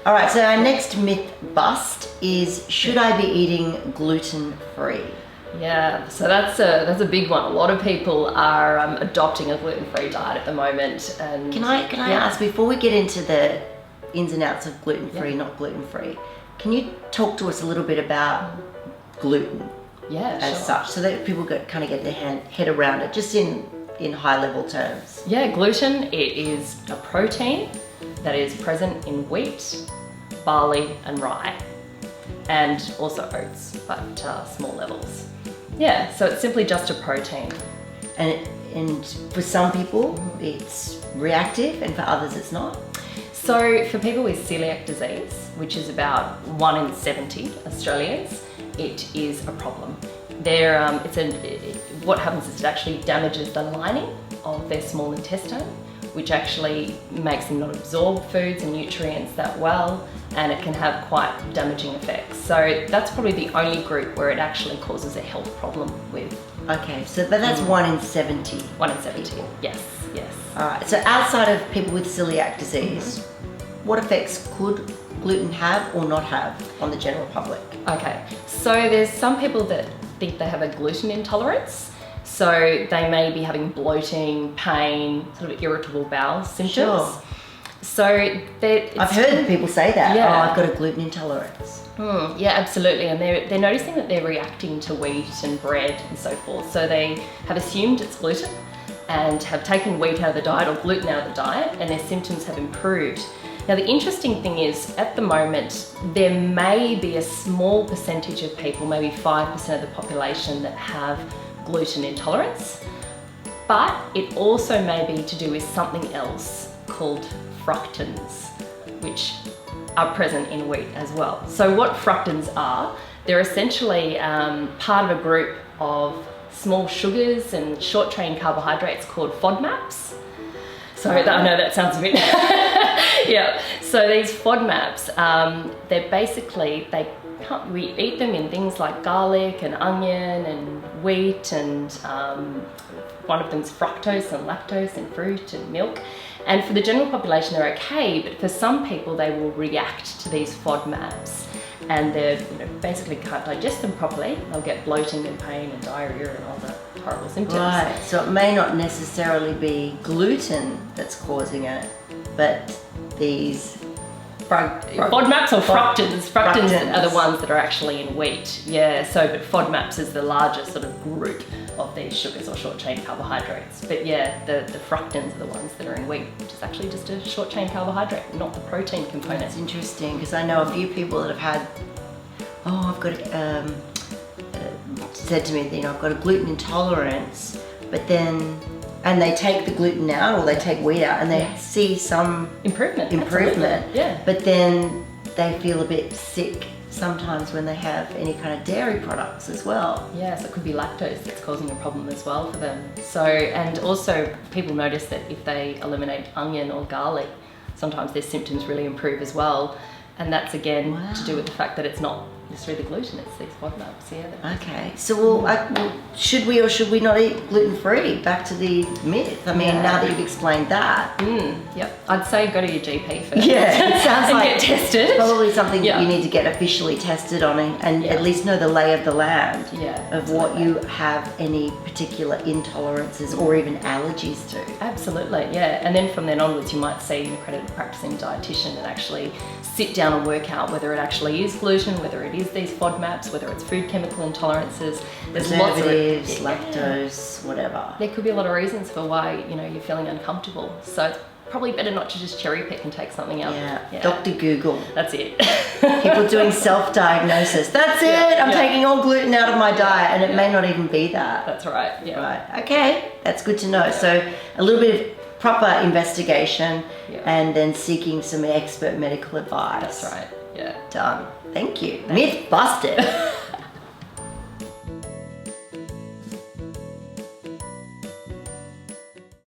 All right, so our next myth bust is, should I be eating gluten-free? Yeah, so that's a big one. A lot of people are adopting a gluten-free diet at the moment. And Can I ask, before we get into the ins and outs of gluten-free, not gluten-free, can you talk to us a little bit about gluten as such, so that people kind of get their head around it, just in high-level terms? Yeah, gluten, it is a protein that is present in wheat, barley and rye, and also oats, but small levels. Yeah, so it's simply just a protein. And for some people, it's reactive, and for others, it's not. So for people with celiac disease, which is about 1 in 70 Australians, it is a problem. What happens is it actually damages the lining of their small intestine, which actually makes them not absorb foods and nutrients that well, and it can have quite damaging effects. So that's probably the only group where it actually causes a health problem with. Okay, but that's 1 in 70. 1 in 70, yes. All right, so outside of people with celiac disease, what effects could gluten have or not have on the general public? Okay, so there's some people that think they have a gluten intolerance. So they may be having bloating, pain, sort of irritable bowel symptoms. Sure. So I've heard people say that. Yeah. Oh, I've got a gluten intolerance. Yeah, absolutely. And they're noticing that they're reacting to wheat and bread and so forth. So they have assumed it's gluten and have taken wheat out of the diet or gluten out of the diet, and their symptoms have improved. Now, the interesting thing is, at the moment, there may be a small percentage of people, maybe 5% of the population, that have gluten intolerance, but it also may be to do with something else called fructans, which are present in wheat as well. So what fructans are, they're essentially part of a group of small sugars and short-chain carbohydrates called Fodmaps. So I know that sounds a bit, yeah. So these Fodmaps, they're basically, we eat them in things like garlic and onion and wheat, and one of them's fructose and lactose in fruit and milk. And for the general population, they're okay, but for some people, they will react to these Fodmaps, and they basically can't digest them properly. They'll get bloating and pain and diarrhea and all the horrible symptoms. Right, so it may not necessarily be gluten that's causing it, but these Fodmaps or fructans. Fructans are the ones that are actually in wheat. Yeah, so but Fodmaps is the largest sort of group of these sugars or short-chain carbohydrates. But yeah, the fructans are the ones that are in wheat, which is actually just a short-chain carbohydrate, not the protein component. That's interesting, because I know a few people that have had, I've got, said to me, I've got a gluten intolerance, but then, and they take the gluten out or they take wheat out and they see some improvement. Yeah. But then they feel a bit sick sometimes when they have any kind of dairy products as well. Yeah, so it could be lactose that's causing a problem as well for them. So, and also people notice that if they eliminate onion or garlic, sometimes their symptoms really improve as well. And that's again to do with the fact that it's not necessarily the gluten, it's these Fodmaps. Yeah. Okay, so should we or should we not eat gluten-free? Back to the myth. I mean, now that you've explained that. Yep, I'd say go to your GP first. Yeah, it sounds and like get tested. Probably something that you need to get officially tested on, and at least know the lay of the land of what you have any particular intolerances or even allergies to. Absolutely, yeah. And then from then onwards, you might see an accredited practicing dietitian and actually sit down and work out whether it actually is gluten, whether it is these Fodmaps, whether it's food chemical intolerances. There's lots of lactose, whatever. There could be a lot of reasons for why you're feeling uncomfortable. So it's probably better not to just cherry pick and take something out. Yeah. Dr. Google. That's it. People doing self-diagnosis. That's it. I'm taking all gluten out of my diet, and it may not even be that. That's right. Yeah. Right. Okay. That's good to know. Yeah. So a little bit of proper investigation, and then seeking some expert medical advice. That's right. Yeah. Done. Thank you. Myth busted.